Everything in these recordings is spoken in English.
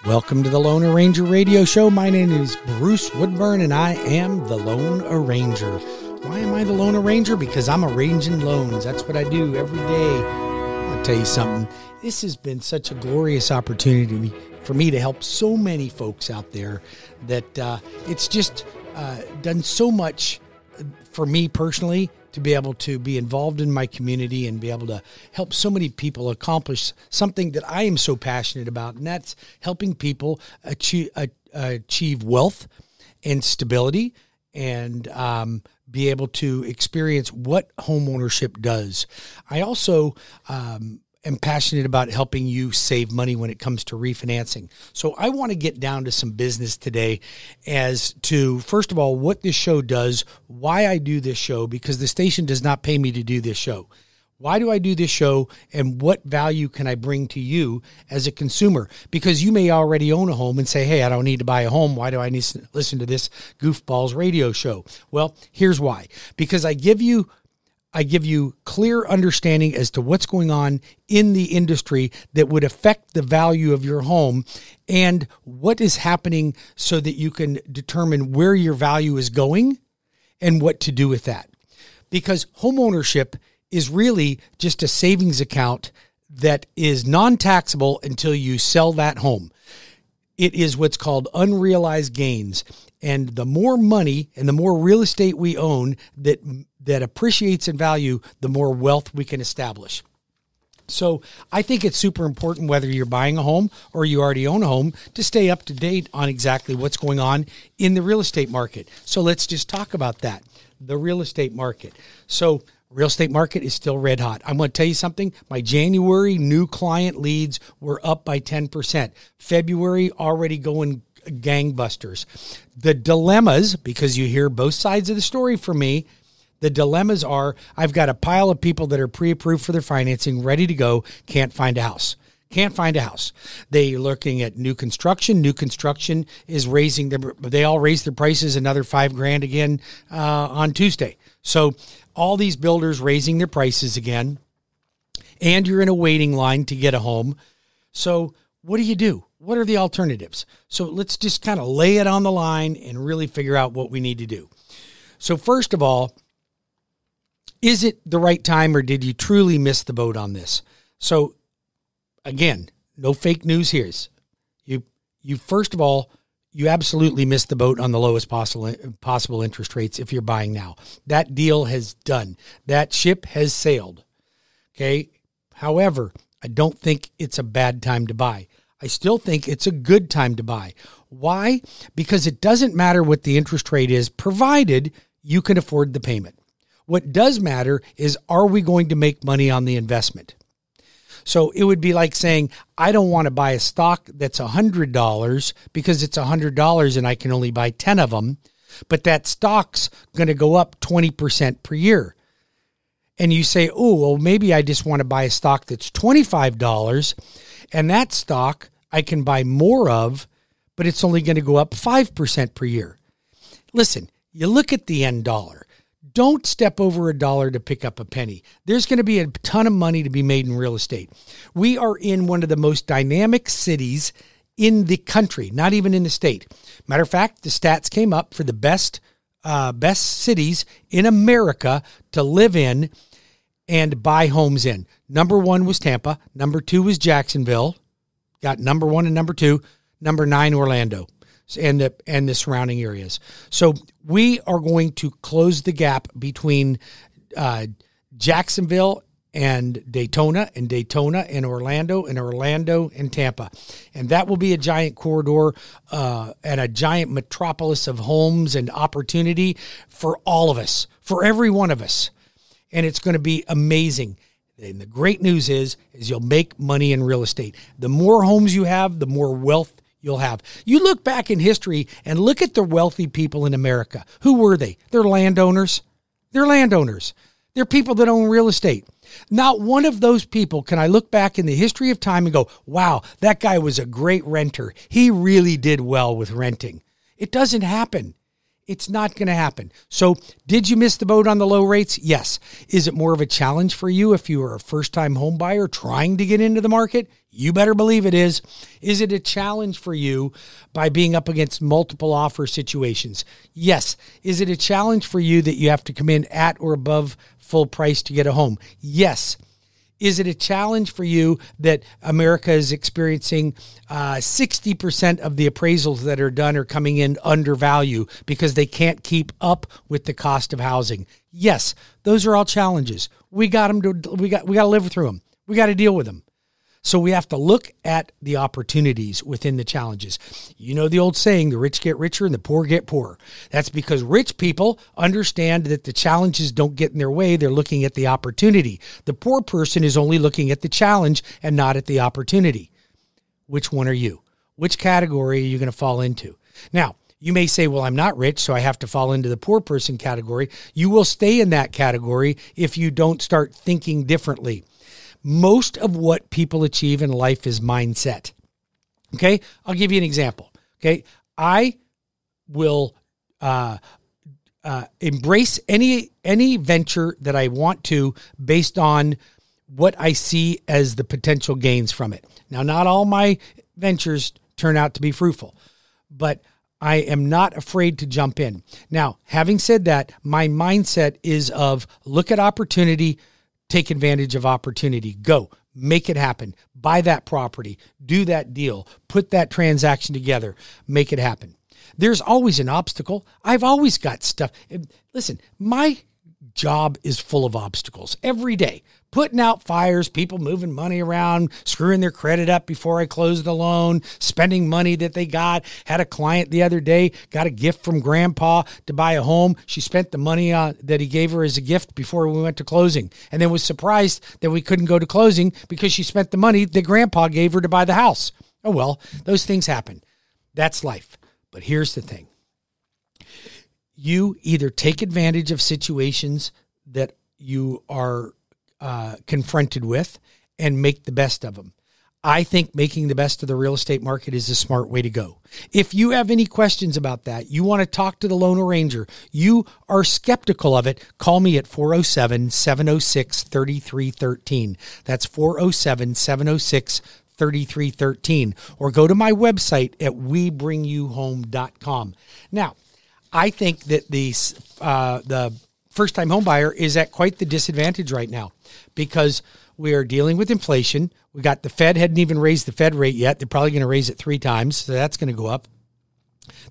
Welcome to the Lone Arranger Radio Show. My name is Bruce Woodburn, and I am the Lone Arranger. Why am I the Lone Arranger? Because I'm arranging loans. That's what I do every day. I'll tell you something. This has been such a glorious opportunity for me to help so many folks out there that it's just done so much for me personally to be able to be involved in my community and be able to help so many people accomplish something that I am so passionate about, and that's helping people achieve wealth and stability and be able to experience what homeownership does. I also am passionate about helping you save money when it comes to refinancing. So I want to get down to some business today as to, first of all, what this show does, why I do this show, because the station does not pay me to do this show. Why do I do this show, and what value can I bring to you as a consumer? Because you may already own a home and say, hey, I don't need to buy a home. Why do I need to listen to this goofballs radio show? Well, here's why. Because I give you clear understanding as to what's going on in the industry that would affect the value of your home and what is happening so that you can determine where your value is going and what to do with that. Because homeownership is really just a savings account that is non-taxable until you sell that home. It is what's called unrealized gains. And the more money and the more real estate we own that appreciates in value, the more wealth we can establish. So I think it's super important, whether you're buying a home or you already own a home, to stay up to date on exactly what's going on in the real estate market. So let's just talk about that, the real estate market. So real estate market is still red hot. I'm going to tell you something. My January new client leads were up by 10%. February already going gangbusters. The dilemmas, because you hear both sides of the story from me, the dilemmas are, I've got a pile of people that are pre-approved for their financing, ready to go, can't find a house. Can't find a house. They're looking at new construction. New construction is they all raised their prices another $5,000 again on Tuesday. So all these builders raising their prices again, and you're in a waiting line to get a home. So what do you do? What are the alternatives? So let's just kind of lay it on the line and really figure out what we need to do. So first of all, is it the right time, or did you truly miss the boat on this? So again, no fake news here. You first of all, you absolutely missed the boat on the lowest possible interest rates if you're buying now. That deal has done. That ship has sailed. Okay. However, I don't think it's a bad time to buy. I still think it's a good time to buy. Why? Because it doesn't matter what the interest rate is, provided you can afford the payment. What does matter is, are we going to make money on the investment? So it would be like saying, I don't want to buy a stock that's $100 because it's $100 and I can only buy 10 of them, but that stock's going to go up 20% per year. And you say, oh, well, maybe I just want to buy a stock that's $25, and that stock I can buy more of, but it's only going to go up 5% per year. Listen, you look at the end dollar. Don't step over $1 to pick up a penny. There's going to be a ton of money to be made in real estate. We are in one of the most dynamic cities in the country, not even in the state. Matter of fact, the stats came up for the best cities in America to live in and buy homes in. Number 1 was Tampa. Number 2 was Jacksonville. Got number 1 and number 2. Number 9, Orlando, and the surrounding areas. So we are going to close the gap between Jacksonville and Daytona and Orlando and Tampa. And that will be a giant corridor and a giant metropolis of homes and opportunity for all of us, for every one of us. And it's going to be amazing. And the great news is you'll make money in real estate. The more homes you have, the more wealth you'll have. You look back in history and look at the wealthy people in America. Who were they? They're landowners. They're people that own real estate. Not one of those people can I look back in the history of time and go, wow, that guy was a great renter. He really did well with renting. It doesn't happen. It's not going to happen. So did you miss the boat on the low rates? Yes. Is it more of a challenge for you if you are a first-time home buyer trying to get into the market? You better believe it is. Is it a challenge for you by being up against multiple offer situations? Yes. Is it a challenge for you that you have to come in at or above full price to get a home? Yes. Is it a challenge for you that America is experiencing 60% of the appraisals that are done are coming in under value because they can't keep up with the cost of housing? Yes, those are all challenges. We got to live through them. We got to deal with them. So we have to look at the opportunities within the challenges. You know the old saying, the rich get richer and the poor get poorer. That's because rich people understand that the challenges don't get in their way. They're looking at the opportunity. The poor person is only looking at the challenge and not at the opportunity. Which one are you? Which category are you going to fall into? Now, you may say, well, I'm not rich, so I have to fall into the poor person category. You will stay in that category if you don't start thinking differently. Most of what people achieve in life is mindset. Okay. I'll give you an example. Okay. I will embrace any venture that I want to based on what I see as the potential gains from it. Now, not all my ventures turn out to be fruitful, but I am not afraid to jump in. Now, having said that, my mindset is of look at opportunity, take advantage of opportunity. Go. Make it happen. Buy that property. Do that deal. Put that transaction together. Make it happen. There's always an obstacle. I've always got stuff. Listen, my job is full of obstacles every day. Putting out fires, people moving money around, screwing their credit up before I close the loan, spending money that they got. Had a client the other day, got a gift from grandpa to buy a home. She spent the money that he gave her as a gift before we went to closing, and then was surprised that we couldn't go to closing because she spent the money that grandpa gave her to buy the house. Oh, well, those things happen. That's life. But here's the thing. You either take advantage of situations that you are confronted with and make the best of them. I think making the best of the real estate market is a smart way to go. If you have any questions about that, you want to talk to the Loan Arranger, you are skeptical of it, call me at 407-706-3313. That's 407-706-3313. Or go to my website at webringyouhome.com. Now, I think that the first-time home buyer is at quite the disadvantage right now because we are dealing with inflation. We got the Fed hadn't even raised the Fed rate yet. They're probably going to raise it 3 times, so that's going to go up.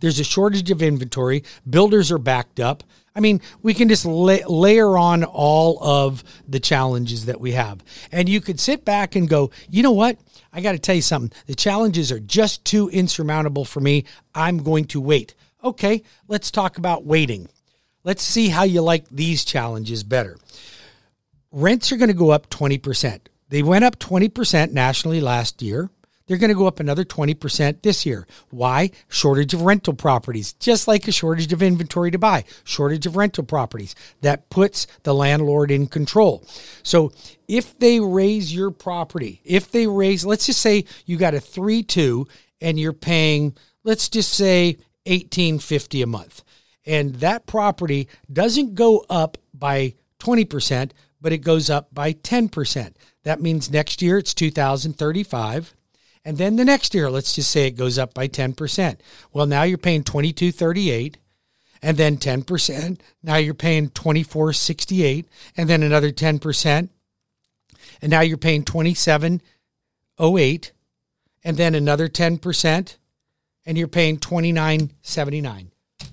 There's a shortage of inventory. Builders are backed up. I mean, we can just layer on all of the challenges that we have. And you could sit back and go, you know what? I got to tell you something. The challenges are just too insurmountable for me. I'm going to wait. Okay, let's talk about waiting. Let's see how you like these challenges better. Rents are going to go up 20%. They went up 20% nationally last year. They're going to go up another 20% this year. Why? Shortage of rental properties, just like a shortage of inventory to buy, shortage of rental properties. That puts the landlord in control. So if they raise your property, let's just say you got a 3-2 and you're paying, let's just say $1,850 a month. And that property doesn't go up by 20%, but it goes up by 10%. That means next year it's $2,035. And then the next year, let's just say it goes up by 10%. Well, now you're paying $2,238, and then 10%. Now you're paying $2,468, and then another 10%. And now you're paying $2,708, and then another 10%, and you're paying $2,979.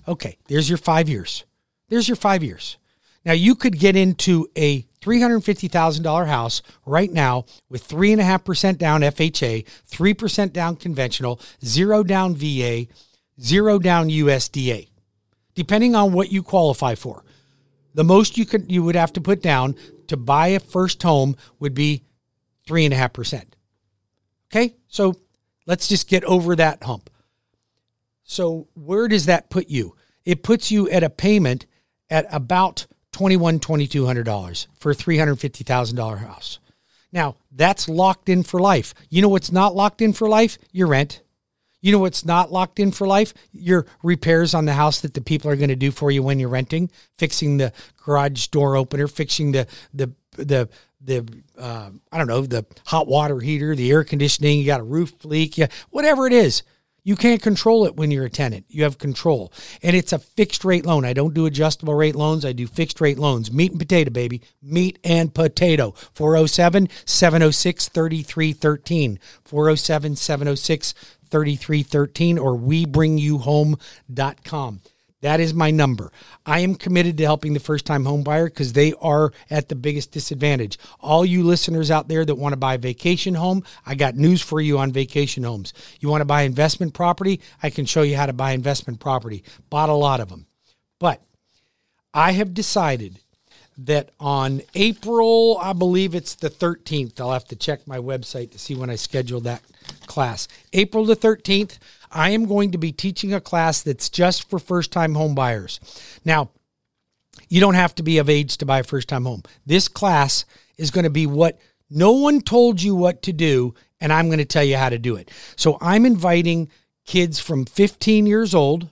Okay, there's your 5 years. There's your 5 years. Now, you could get into a $350,000 house right now with 3.5% down FHA, 3% down conventional, 0 down VA, 0 down USDA, depending on what you qualify for. The most you would have to put down to buy a first home would be 3.5%. Okay, so let's just get over that hump. So where does that put you? It puts you at a payment at about $2,200 for a $350,000 house. Now, that's locked in for life. You know what's not locked in for life? Your rent. You know what's not locked in for life? Your repairs on the house that the people are going to do for you when you're renting, fixing the garage door opener, fixing the I don't know, the hot water heater, the air conditioning, you got a roof leak, whatever it is. You can't control it when you're a tenant. You have control. And it's a fixed rate loan. I don't do adjustable rate loans. I do fixed rate loans. Meat and potato, baby. Meat and potato. 407-706-3313. 407-706-3313 or WeBringYouHome.com. That is my number. I am committed to helping the first-time home buyer because they are at the biggest disadvantage. All you listeners out there that want to buy a vacation home, I got news for you on vacation homes. You want to buy investment property? I can show you how to buy investment property. Bought a lot of them. But I have decided that on April, I believe it's the 13th, I'll have to check my website to see when I scheduled that class. April the 13th, I am going to be teaching a class that's just for first-time home buyers. Now, you don't have to be of age to buy a first-time home. This class is going to be what no one told you what to do, and I'm going to tell you how to do it. So I'm inviting kids from 15 years old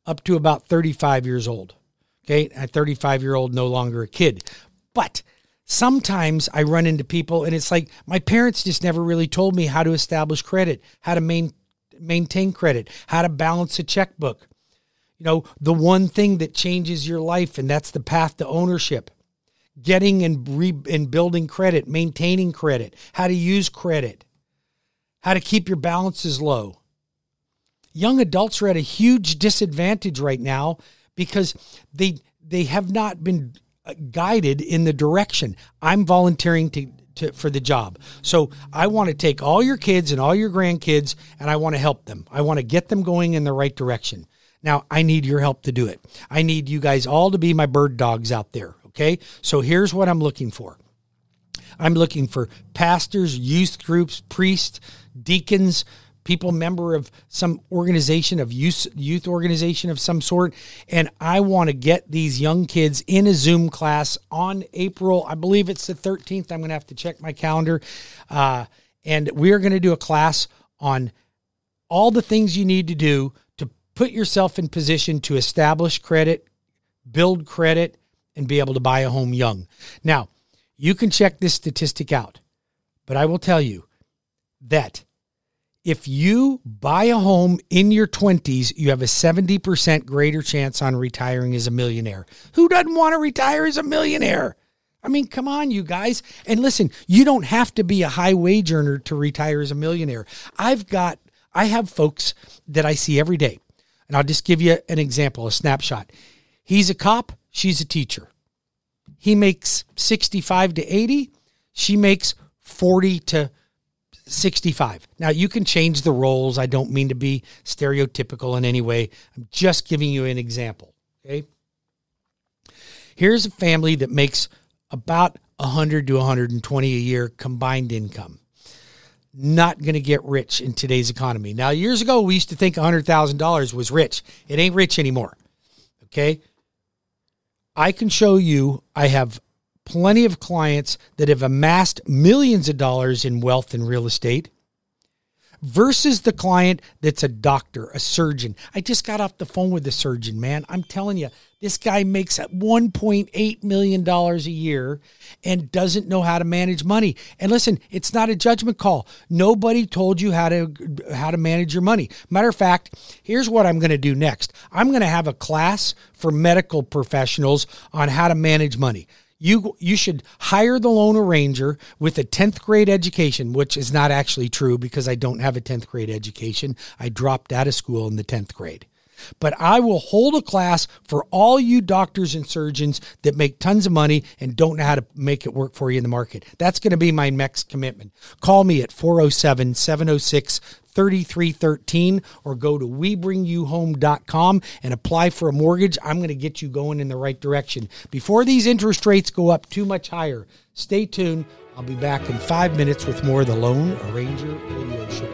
up to about 35 years old. Okay, a 35-year-old, no longer a kid. But sometimes I run into people, and it's like my parents just never really told me how to establish credit, how to maintain credit, how to balance a checkbook. You know, the one thing that changes your life, and that's the path to ownership. Getting and building credit, maintaining credit, how to use credit, how to keep your balances low. Young adults are at a huge disadvantage right now because they have not been guided in the direction. I'm volunteering for the job. So I want to take all your kids and all your grandkids, and I want to help them. I want to get them going in the right direction. Now, I need your help to do it. I need you guys all to be my bird dogs out there, okay? So here's what I'm looking for. I'm looking for pastors, youth groups, priests, deacons, people member of some organization of youth organization of some sort. And I want to get these young kids in a Zoom class on April, I believe it's the 13th. I'm going to have to check my calendar. And we're going to do a class on all the things you need to do to put yourself in position to establish credit, build credit, and be able to buy a home young. Now, you can check this statistic out, but I will tell you that if you buy a home in your 20s, you have a 70% greater chance on retiring as a millionaire. Who doesn't want to retire as a millionaire? I mean, come on, you guys. And listen, you don't have to be a high wage earner to retire as a millionaire. I have folks that I see every day, and I'll just give you an example, a snapshot. He's a cop. She's a teacher. He makes 65 to 80. She makes 40 to 65. Now, you can change the roles. I don't mean to be stereotypical in any way. I'm just giving you an example, okay? Here's a family that makes about 100 to 120 a year combined income. Not going to get rich in today's economy. Now, years ago, we used to think $100,000 was rich. It ain't rich anymore, okay? I can show you, I have plenty of clients that have amassed millions of dollars in wealth and real estate versus the client that's a doctor, a surgeon. I just got off the phone with the surgeon, man. I'm telling you, this guy makes $1.8 million a year and doesn't know how to manage money. And listen, it's not a judgment call. Nobody told you how to manage your money. Matter of fact, here's what I'm going to do next. I'm going to have a class for medical professionals on how to manage money. You should hire the loan arranger with a 10th grade education, which is not actually true because I don't have a 10th grade education. I dropped out of school in the 10th grade. But I will hold a class for all you doctors and surgeons that make tons of money and don't know how to make it work for you in the market. That's going to be my next commitment. Call me at 407-706-3313 or go to WeBringYouHome.com and apply for a mortgage. I'm going to get you going in the right direction. Before these interest rates go up too much higher, stay tuned. I'll be back in 5 minutes with more of the Lone Arranger Radio Show.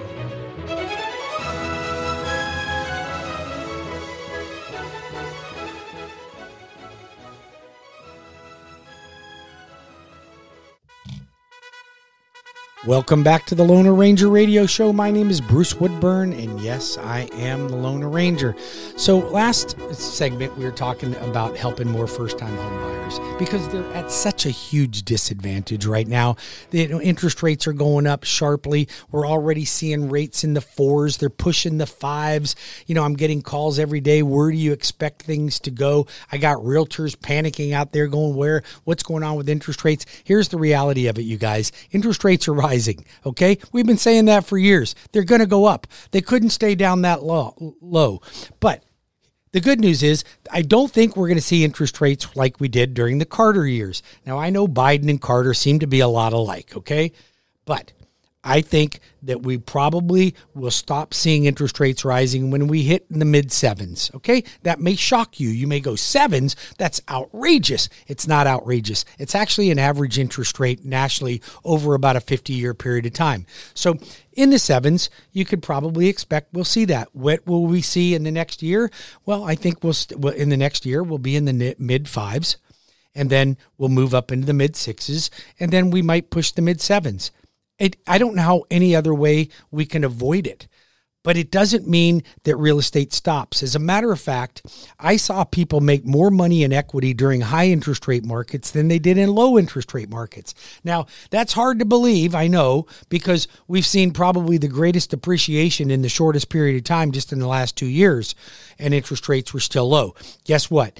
Welcome back to the Lone Ranger Radio Show. My name is Bruce Woodburn, and yes, I am the Lone Ranger. So last segment, we were talking about helping more first-time home buyers because they're at such a huge disadvantage right now. The interest rates are going up sharply. We're already seeing rates in the 4s. They're pushing the 5s. I'm getting calls every day. Where do you expect things to go? I got realtors panicking out there going, what's going on with interest rates? Here's the reality of it, you guys. Interest rates are rising. Okay. We've been saying that for years. They're going to go up. They couldn't stay down that low. But the good news is I don't think we're going to see interest rates like we did during the Carter years. Now, I know Biden and Carter seem to be a lot alike. Okay. But I think that we probably will stop seeing interest rates rising when we hit in the mid 7s. Okay. That may shock you. You may go 7s. That's outrageous. It's not outrageous. It's actually an average interest rate nationally over about a 50-year period of time. So in the 7s, you could probably expect we'll see that. What will we see in the next year? Well, I think in the next year, we'll be in the mid 5s, and then we'll move up into the mid 6s, and then we might push the mid 7s. I don't know how any other way we can avoid it, but it doesn't mean that real estate stops. As a matter of fact, I saw people make more money in equity during high interest rate markets than they did in low interest rate markets. Now, that's hard to believe, I know, because we've seen probably the greatest appreciation in the shortest period of time just in the last 2 years, and interest rates were still low. Guess what?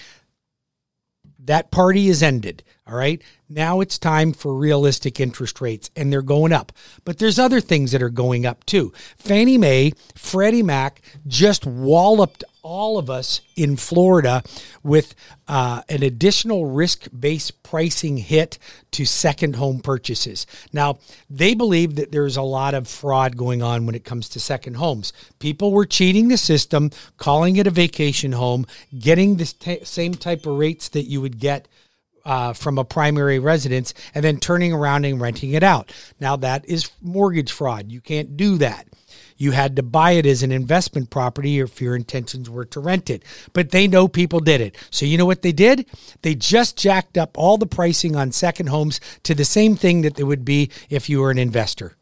That party is ended. All right. Now it's time for realistic interest rates, and they're going up. But there's other things that are going up too. Fannie Mae, Freddie Mac just walloped all of us in Florida with an additional risk-based pricing hit to second home purchases. Now, they believe that there's a lot of fraud going on when it comes to second homes. People were cheating the system, calling it a vacation home, getting the same type of rates that you would get from a primary residence, and then turning around and renting it out. Now, that is mortgage fraud. You can't do that. You had to buy it as an investment property if your intentions were to rent it. But they know people did it. So you know what they did? They just jacked up all the pricing on second homes to the same thing that they would be if you were an investor.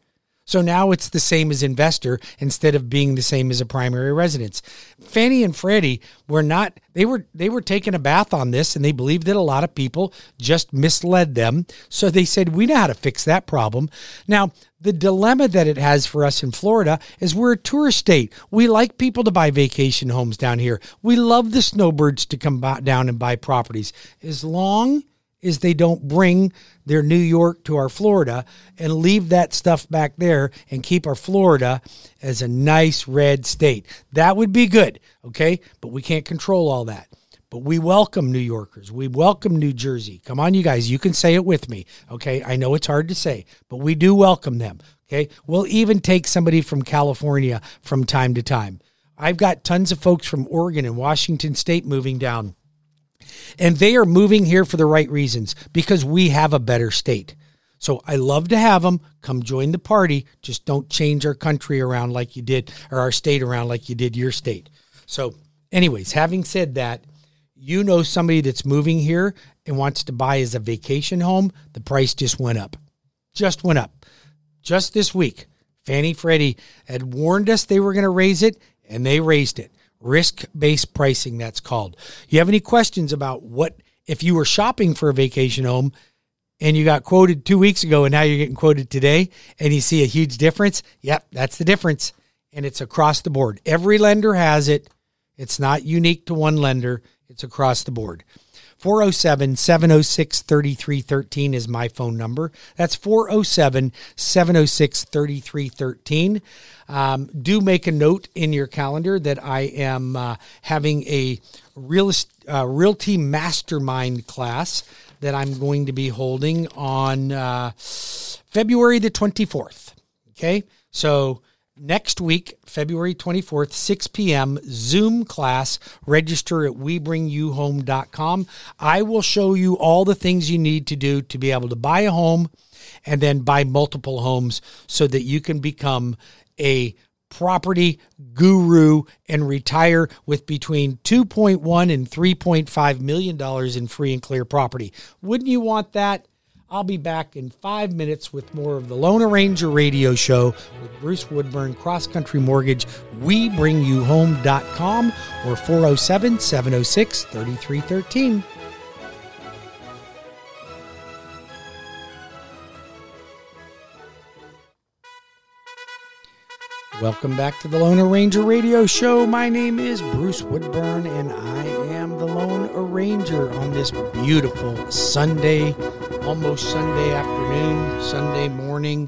So now it's the same as investor instead of being the same as a primary residence. Fannie and Freddie were not, they were taking a bath on this, and they believed that a lot of people just misled them. So they said, we know how to fix that problem. Now, the dilemma that it has for us in Florida is we're a tourist state. We like people to buy vacation homes down here. We love the snowbirds to come down and buy properties, as long as they don't bring their New York to our Florida and leave that stuff back there and keep our Florida as a nice red state. That would be good, okay? But we can't control all that. But we welcome New Yorkers. We welcome New Jersey. Come on, you guys. You can say it with me, okay? I know it's hard to say, but we do welcome them, okay? We'll even take somebody from California from time to time. I've got tons of folks from Oregon and Washington State moving down. And they are moving here for the right reasons, because we have a better state. So I love to have them come join the party. Just don't change our country around like you did, or our state around like you did your state. So anyways, having said that, you know somebody that's moving here and wants to buy as a vacation home, the price just went up. Just went up. Just this week, Fannie Freddie had warned us they were going to raise it, and they raised it. Risk-based pricing, that's called. You have any questions about what, if you were shopping for a vacation home and you got quoted 2 weeks ago and now you're getting quoted today and you see a huge difference? Yep, that's the difference. And it's across the board. Every lender has it. It's not unique to one lender. It's across the board. 407-706-3313 is my phone number. That's 407-706-3313. Do make a note in your calendar that I am having a realty mastermind class that I'm going to be holding on February the 24th. Okay, so next week, February 24th, 6 p.m., Zoom class. Register at WeBringYouHome.com. I will show you all the things you need to do to be able to buy a home and then buy multiple homes so that you can become a property guru and retire with between $2.1 and $3.5 million in free and clear property. Wouldn't you want that? I'll be back in 5 minutes with more of the Lone Ranger Radio Show with Bruce Woodburn, CrossCountry Mortgage, WeBringYouHome.com, or 407-706-3313. Welcome back to the Lone Ranger Radio Show. My name is Bruce Woodburn, and I am the Lone Ranger on this beautiful Sunday, almost Sunday afternoon, Sunday morning.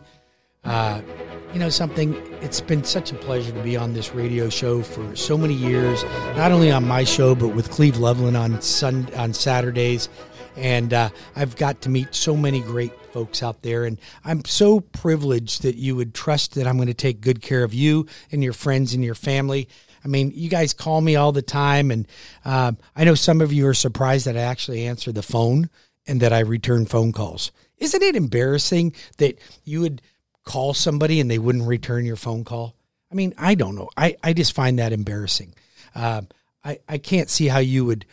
Something, it's been such a pleasure to be on this radio show for so many years, not only on my show, but with Cleve Loveland on Saturdays. And I've got to meet so many great folks out there, and I'm so privileged that you would trust that I'm going to take good care of you and your friends and your family. I mean, you guys call me all the time, and I know some of you are surprised that I actually answer the phone and that I return phone calls. Isn't it embarrassing that you would call somebody and they wouldn't return your phone call? I mean, I don't know. I just find that embarrassing. I can't see how you would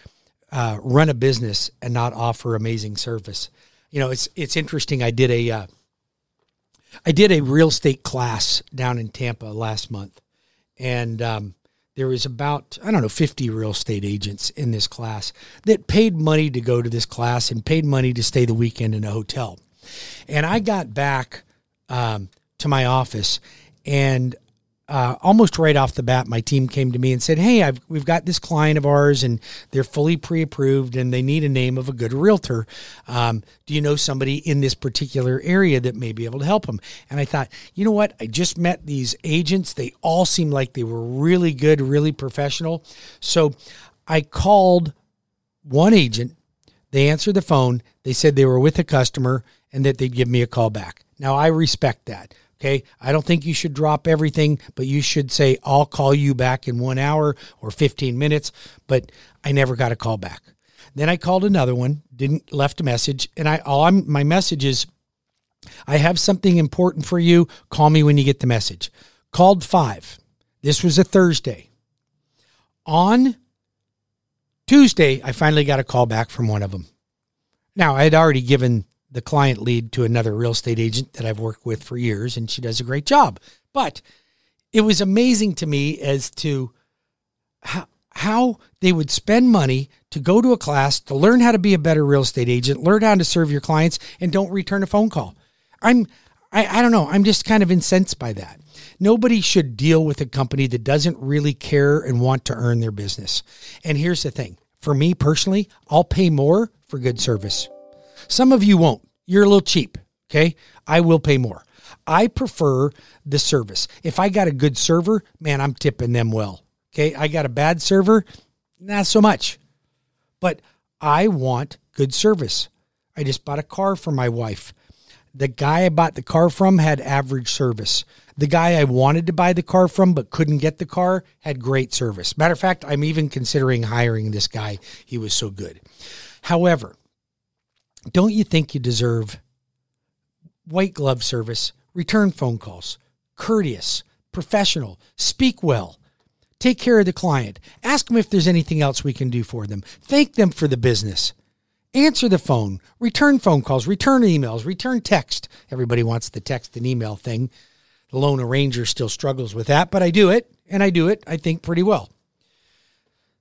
run a business and not offer amazing service. You know, it's interesting. I did a real estate class down in Tampa last month, and there was about, 50 real estate agents in this class that paid money to go to this class and paid money to stay the weekend in a hotel. And I got back to my office, and almost right off the bat, my team came to me and said, "Hey, we've got this client of ours, and they're fully pre-approved, and they need a name of a good realtor. Do you know somebody in this particular area that may be able to help them?" And I thought, you know what? I just met these agents. They all seemed like they were really good, really professional. So I called one agent. They answered the phone. They said they were with a customer and that they'd give me a call back. Now, I respect that. Okay, I don't think you should drop everything, but you should say, "I'll call you back in 1 hour or 15 minutes, but I never got a call back. Then I called another one, left a message, and my message is, "I have something important for you. Call me when you get the message." Called 5. This was a Thursday. On Tuesday, I finally got a call back from one of them. Now, I had already given the client lead to another real estate agent that I've worked with for years, and she does a great job. But it was amazing to me as to how they would spend money to go to a class to learn how to be a better real estate agent, learn how to serve your clients, and don't return a phone call. I don't know. I'm just kind of incensed by that. Nobody should deal with a company that doesn't really care and want to earn their business. And here's the thing. For me personally, I'll pay more for good service. Some of you won't. You're a little cheap, okay? I will pay more. I prefer the service. If I got a good server, man, I'm tipping them well, okay? I got a bad server, not so much. But I want good service. I just bought a car for my wife. The guy I bought the car from had average service. The guy I wanted to buy the car from but couldn't get the car had great service. Matter of fact, I'm even considering hiring this guy. He was so good. However, don't you think you deserve white glove service, return phone calls, courteous, professional, speak well, take care of the client, ask them if there's anything else we can do for them, thank them for the business, answer the phone, return phone calls, return emails, return text. Everybody wants the text and email thing. The Lone Ranger still struggles with that, but I do it, and I do it, I think, pretty well.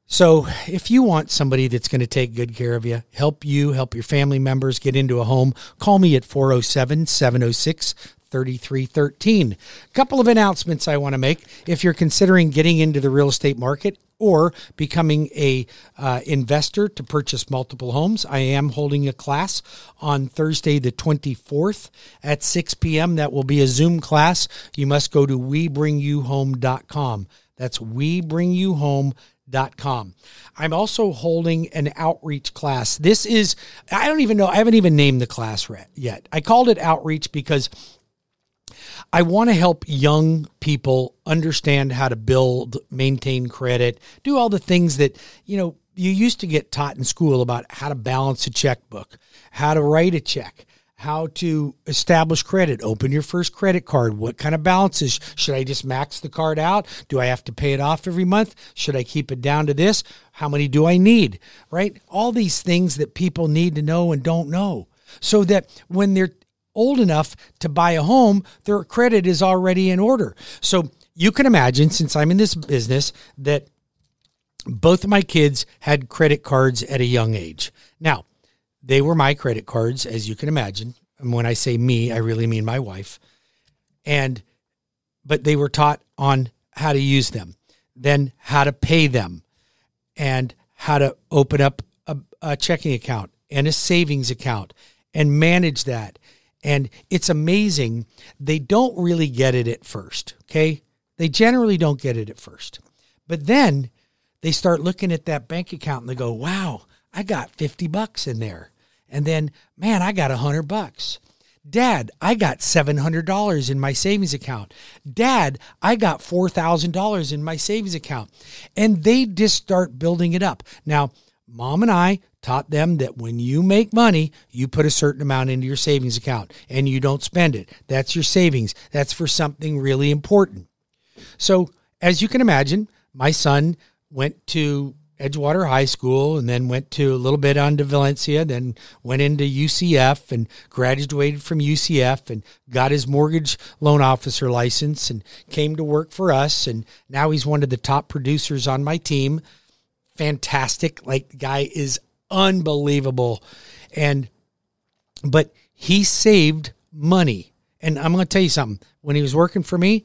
So if you want somebody that's going to take good care of you, help your family members get into a home, call me at 407-706-3313. A couple of announcements I want to make. If you're considering getting into the real estate market or becoming a investor to purchase multiple homes, I am holding a class on Thursday the 24th at 6 p.m. That will be a Zoom class. You must go to WeBringYouHome.com. That's WeBringYouHome.com. I'm also holding an outreach class. This is, I don't even know, I haven't even named the class yet. I called it outreach because I want to help young people understand how to build, maintain credit, do all the things that, you used to get taught in school about how to balance a checkbook, how to write a check, how to establish credit, open your first credit card, what kind of balances. Should I just max the card out? Do I have to pay it off every month? Should I keep it down to this? How many do I need? Right? All these things that people need to know and don't know. so that when they're old enough to buy a home, their credit is already in order. So you can imagine, since I'm in this business, that both of my kids had credit cards at a young age. Now, they were my credit cards, as you can imagine. And when I say me, I really mean my wife. But they were taught on how to use them, then how to pay them, and how to open up a checking account and a savings account and manage that. And it's amazing. They don't really get it at first, okay? They generally don't get it at first. But then they start looking at that bank account and they go, wow, I got $50 in there. And then, man, I got $100. Dad, I got $700 in my savings account. Dad, I got $4,000 in my savings account. And they just start building it up. Now, Mom and I taught them that when you make money, you put a certain amount into your savings account and you don't spend it. That's your savings. That's for something really important. So, as you can imagine, my son went to Edgewater High School and then went to a little bit on to Valencia, then went into UCF and graduated from UCF and got his mortgage loan officer license and came to work for us. And now he's one of the top producers on my team. Fantastic. Like, the guy is unbelievable. But he saved money. And I'm going to tell you something. When he was working for me,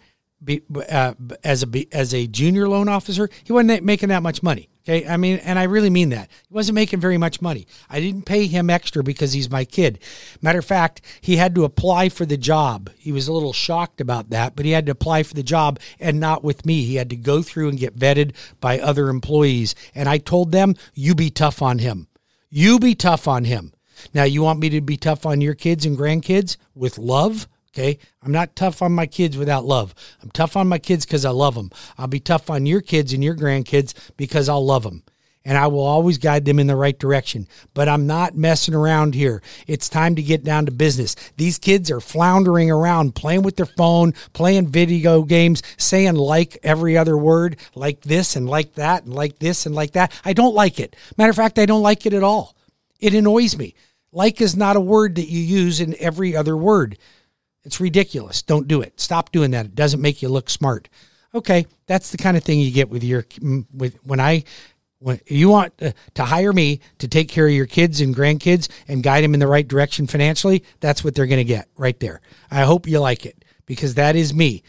as a junior loan officer, he wasn't making that much money. Okay. I mean, and I really mean that. He wasn't making very much money. I didn't pay him extra because he's my kid. Matter of fact, he had to apply for the job. He was a little shocked about that, but he had to apply for the job and not with me. He had to go through and get vetted by other employees. And I told them, you be tough on him. You be tough on him. Now, you want me to be tough on your kids and grandkids with love? Okay, I'm not tough on my kids without love. I'm tough on my kids because I love them. I'll be tough on your kids and your grandkids because I'll love them. And I will always guide them in the right direction. But I'm not messing around here. It's time to get down to business. These kids are floundering around, playing with their phone, playing video games, saying like every other word, like this and like that and like this and like that. I don't like it. Matter of fact, I don't like it at all. It annoys me. Like is not a word that you use in every other word. It's ridiculous. Don't do it. Stop doing that. It doesn't make you look smart. Okay, that's the kind of thing you get when you want to hire me to take care of your kids and grandkids and guide them in the right direction financially. That's what they're going to get right there. I hope you like it, because that is me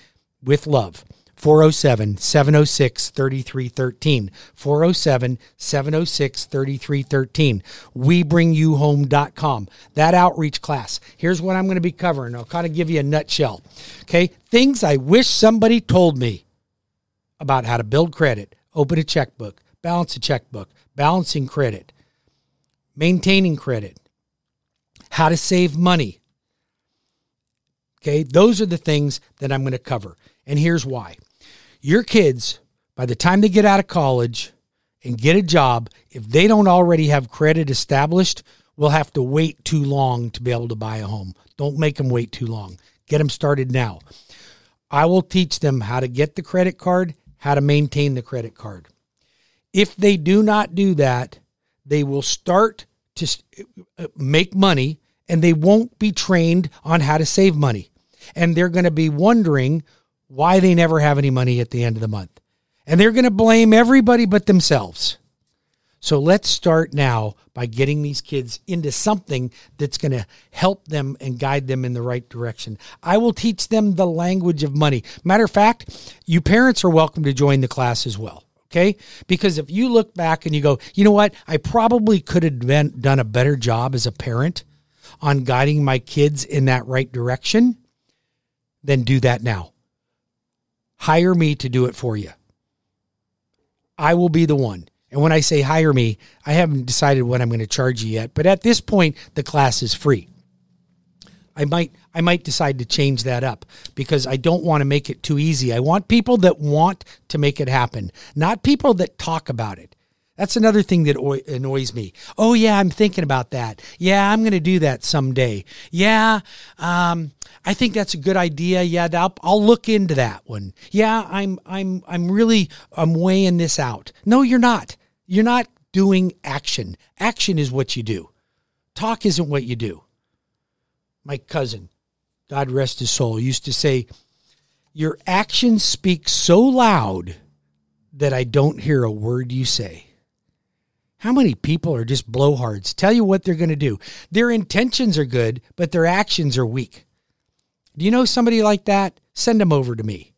with love. 407-706-3313. 407-706-3313. WeBringYouHome.com. That outreach class. Here's what I'm going to be covering. I'll kind of give you a nutshell. Okay. Things I wish somebody told me about how to build credit, open a checkbook, balance a checkbook, balancing credit, maintaining credit, how to save money. Okay. Those are the things that I'm going to cover. And here's why. Your kids, by the time they get out of college and get a job, if they don't already have credit established, will have to wait too long to be able to buy a home. Don't make them wait too long. Get them started now. I will teach them how to get the credit card, how to maintain the credit card. If they do not do that, they will start to make money and they won't be trained on how to save money. And they're going to be wondering why they never have any money at the end of the month. And they're going to blame everybody but themselves. So let's start now by getting these kids into something that's going to help them and guide them in the right direction. I will teach them the language of money. Matter of fact, you parents are welcome to join the class as well. Okay? Because if you look back and you go, you know what? I probably could have done a better job as a parent on guiding my kids in that right direction, then do that now. Hire me to do it for you. I will be the one. And when I say hire me, I haven't decided what I'm going to charge you yet. But at this point, the class is free. I might decide to change that up because I don't want to make it too easy. I want people that want to make it happen, not people that talk about it. That's another thing that annoys me. Oh, yeah, I'm thinking about that. Yeah, I'm going to do that someday. Yeah, I think that's a good idea. Yeah, I'll look into that one. Yeah, I'm weighing this out. No, you're not. You're not doing action. Action is what you do. Talk isn't what you do. my cousin, God rest his soul, used to say, your actions speak so loud that I don't hear a word you say. How many people are just blowhards? Tell you what they're going to do. Their intentions are good, but their actions are weak. Do you know somebody like that? Send them over to me.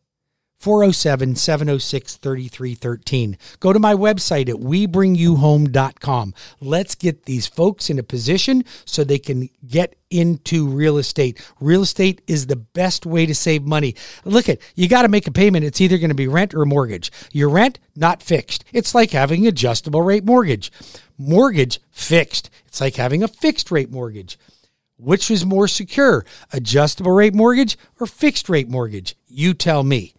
407-706-3313. Go to my website at webringyouhome.com. Let's get these folks in a position so they can get into real estate. Real estate is the best way to save money. Look you got to make a payment. It's either going to be rent or mortgage. Your rent, not fixed. It's like having adjustable rate mortgage. Mortgage, fixed. It's like having a fixed rate mortgage. Which is more secure, adjustable rate mortgage or fixed rate mortgage? You tell me.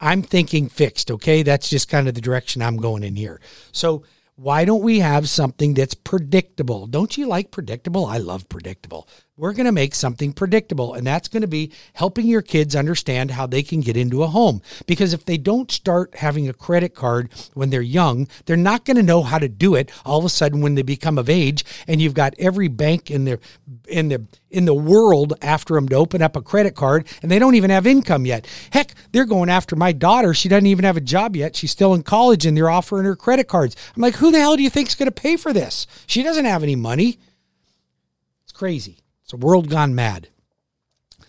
I'm thinking fixed, okay? That's just kind of the direction I'm going in here. So why don't we have something that's predictable? Don't you like predictable? I love predictable. We're going to make something predictable, and that's going to be helping your kids understand how they can get into a home. Because if they don't start having a credit card when they're young, they're not going to know how to do it all of a sudden when they become of age, and you've got every bank in the world after them to open up a credit card, and they don't even have income yet. Heck, they're going after my daughter. She doesn't even have a job yet. She's still in college, and they're offering her credit cards. I'm like, who the hell do you think is going to pay for this? She doesn't have any money. It's crazy. It's a world gone mad.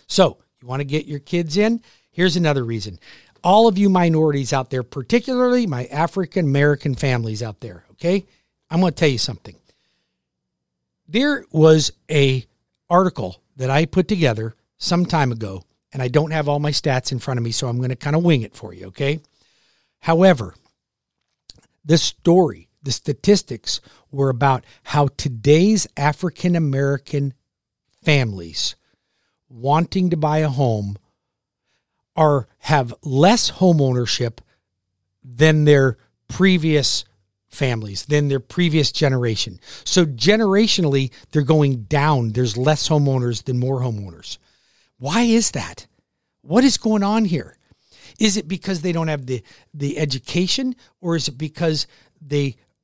So you want to get your kids in? Here's another reason. All of you minorities out there, particularly my African-American families out there, okay? I'm going to tell you something. There was a article that I put together some time ago, and I don't have all my stats in front of me, so I'm going to kind of wing it for you, okay? However, the statistics were about how today's African-American families wanting to buy a home have less home ownership than their previous families, than their previous generation. So generationally, they're going down. There's less homeowners than more homeowners. Why is that? What is going on here? Is it because they don't have the education, or is it because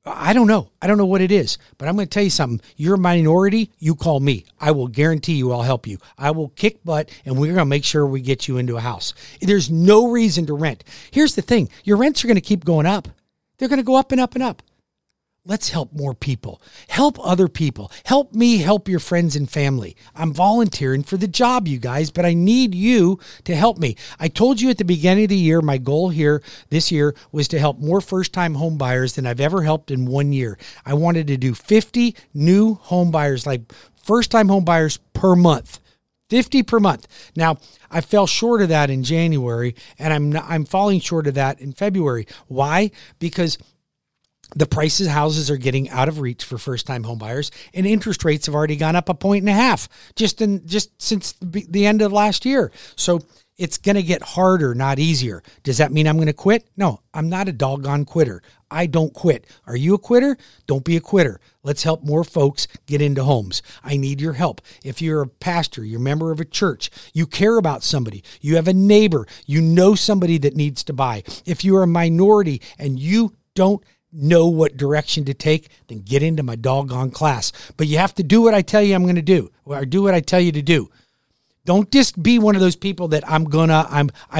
I don't know. I don't know what it is, but I'm going to tell you something. You're a minority. You call me. I will guarantee you I'll help you. I will kick butt, and we're going to make sure we get you into a house. There's no reason to rent. Here's the thing. Your rents are going to keep going up. They're going to go up and up and up. Let's help more people. Help other people. Help me help your friends and family. I'm volunteering for the job, you guys, but I need you to help me. I told you at the beginning of the year, my goal here this year was to help more first-time home buyers than I've ever helped in 1 year. I wanted to do 50 new home buyers, like first-time home buyers per month. 50 per month. Now, I fell short of that in January, and I'm falling short of that in February. Why? Because the prices of houses are getting out of reach for first-time home buyers, and interest rates have already gone up 1.5 just since the end of last year. So it's going to get harder, not easier. Does that mean I'm going to quit? No, I'm not a doggone quitter. I don't quit. Are you a quitter? Don't be a quitter. Let's help more folks get into homes. I need your help. If you're a pastor, you're a member of a church, you care about somebody, you have a neighbor, you know somebody that needs to buy. If you're a minority and you don't know what direction to take, then get into my doggone class. But you have to do what I tell you I'm going to do, or do what I tell you to do. Don't just be one of those people that I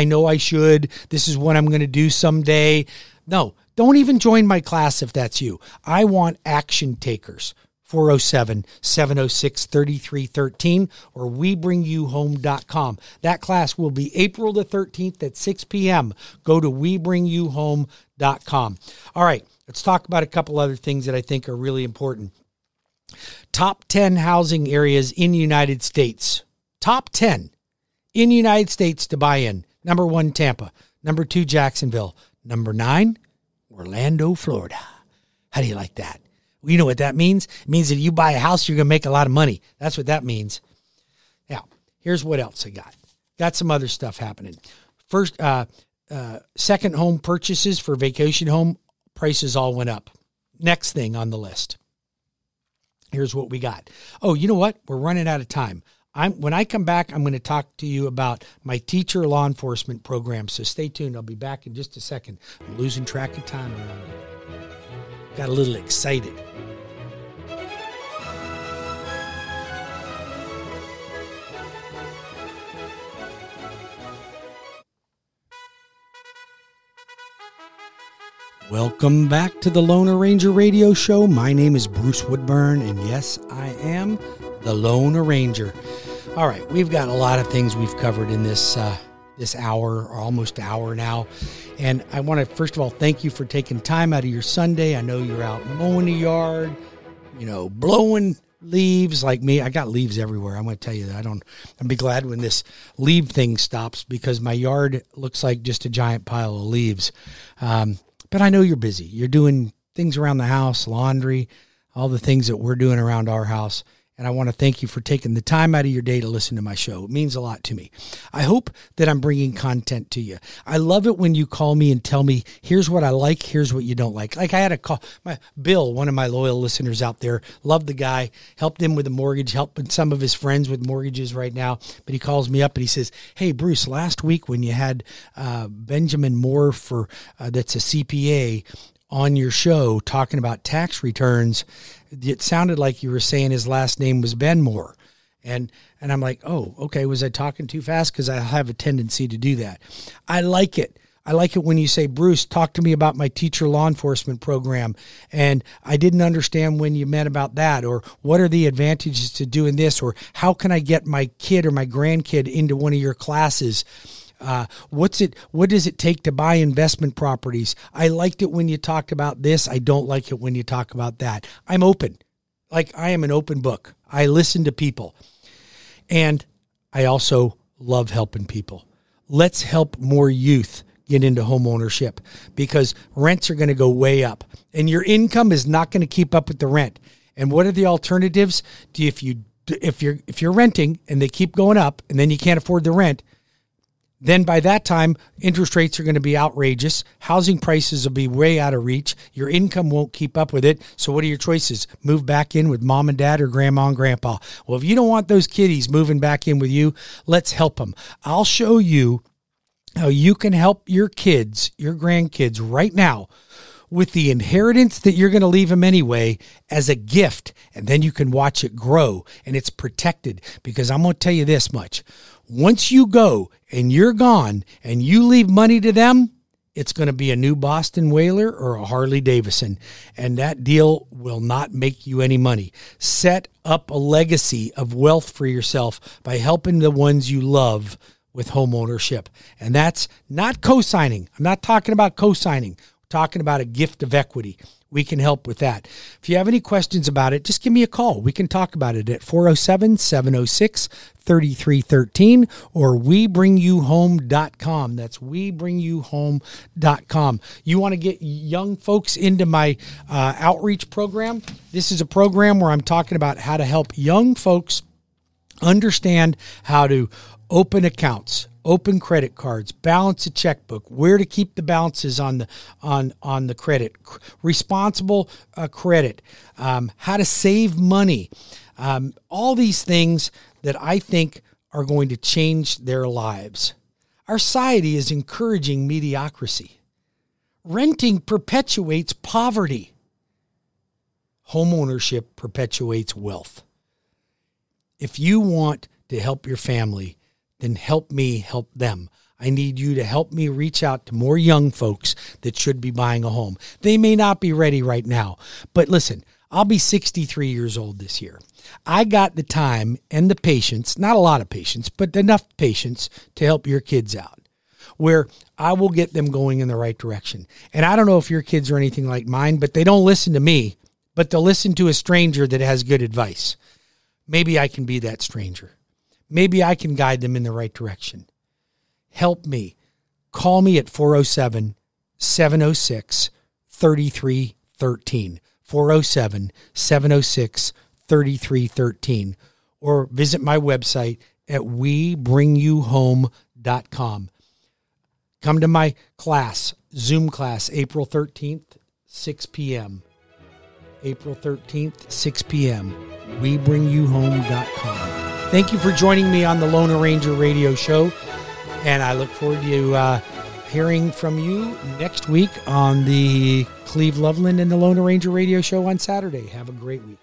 know I should, this is what I'm going to do someday. No, don't even join my class if that's you. I want action takers. 407-706-3313 or webringyouhome.com. That class will be April the 13th at 6 p.m. Go to webringyouhome.com. All right, let's talk about a couple other things that I think are really important. Top 10 housing areas in the United States. Top 10 in the United States to buy in. Number 1, Tampa. Number 2, Jacksonville. Number 9, Orlando, Florida. How do you like that? Well, you know what that means? It means that you buy a house, you're going to make a lot of money. That's what that means. Now, here's what else I got. Got some other stuff happening. First, second home purchases for vacation home prices all went up. Next thing on the list. Here's what we got. Oh, you know what? We're running out of time. When I come back, I'm going to talk to you about my teacher law enforcement program. So stay tuned. I'll be back in just a second. I'm losing track of time around here. Got a little excited. Welcome back to the Lone Ranger Radio Show. My name is Bruce Woodburn, and yes, I am the Lone Ranger. All right, we've got a lot of things we've covered in this hour, or almost hour now. And I want to, first of all, thank you for taking time out of your Sunday. I know you're out mowing the yard, blowing leaves like me. I got leaves everywhere. I'm going to tell you that. I'll be glad when this leaf thing stops, because my yard looks like just a giant pile of leaves. But I know you're busy. You're doing things around the house, laundry, all the things that we're doing around our house. And I want to thank you for taking the time out of your day to listen to my show. It means a lot to me. I hope that I'm bringing content to you. I love it when you call me and tell me, here's what I like, here's what you don't like. Like I had a call, Bill, one of my loyal listeners out there, loved the guy, helped him with a mortgage, helping some of his friends with mortgages right now. But he calls me up and he says, hey, Bruce, last week when you had Benjamin Moore that's a CPA on your show talking about tax returns, it sounded like you were saying his last name was Ben Moore. And I'm like, oh, okay, was I talking too fast? Because I have a tendency to do that. I like it. I like it when you say, Bruce, talk to me about my teacher law enforcement program. And I didn't understand when you meant about that, or what are the advantages to doing this, or how can I get my kid or my grandkid into one of your classes? What does it take to buy investment properties? I liked it when you talked about this. I don't like it when you talk about that. I'm open. Like I am an open book. I listen to people. And I also love helping people. Let's help more youth get into home ownership, because rents are going to go way up and your income is not going to keep up with the rent. And what are the alternatives? If you're renting and they keep going up and then you can't afford the rent, then by that time, interest rates are going to be outrageous. Housing prices will be way out of reach. Your income won't keep up with it. So what are your choices? Move back in with mom and dad or grandma and grandpa. Well, if you don't want those kiddies moving back in with you, let's help them. I'll show you how you can help your kids, your grandkids right now with the inheritance that you're going to leave them anyway as a gift. And then you can watch it grow and it's protected, because I'm going to tell you this much. Once you go and you're gone and you leave money to them, it's going to be a new Boston Whaler or a Harley Davidson. And that deal will not make you any money. Set up a legacy of wealth for yourself by helping the ones you love with home ownership. And that's not co-signing. I'm not talking about co-signing. We're talking about a gift of equity. We can help with that. If you have any questions about it, just give me a call. We can talk about it at 407-706-3313 or WeBringYouHome.com. That's WeBringYouHome.com. You want to get young folks into my outreach program? This is a program where I'm talking about how to help young folks understand how to open accounts, open credit cards, balance a checkbook, where to keep the balances on the credit, responsible credit, how to save money, all these things that I think are going to change their lives. Our society is encouraging mediocrity. Renting perpetuates poverty. Homeownership perpetuates wealth. If you want to help your family, then help me help them. I need you to help me reach out to more young folks that should be buying a home. They may not be ready right now, but listen, I'll be 63 years old this year. I got the time and the patience, not a lot of patience, but enough patience to help your kids out, where I will get them going in the right direction. And I don't know if your kids are anything like mine, but they don't listen to me, but they'll listen to a stranger that has good advice. Maybe I can be that stranger. Maybe I can guide them in the right direction. Help me. Call me at 407-706-3313. 407-706-3313. Or visit my website at WeBringYouHome.com. Come to my class, Zoom class, April 13th, 6 p.m. April 13th, 6 p.m. WeBringYouHome.com. Thank you for joining me on the Lone Ranger Radio Show, and I look forward to hearing from you next week on the Cleve Loveland and the Lone Ranger Radio Show on Saturday. Have a great week.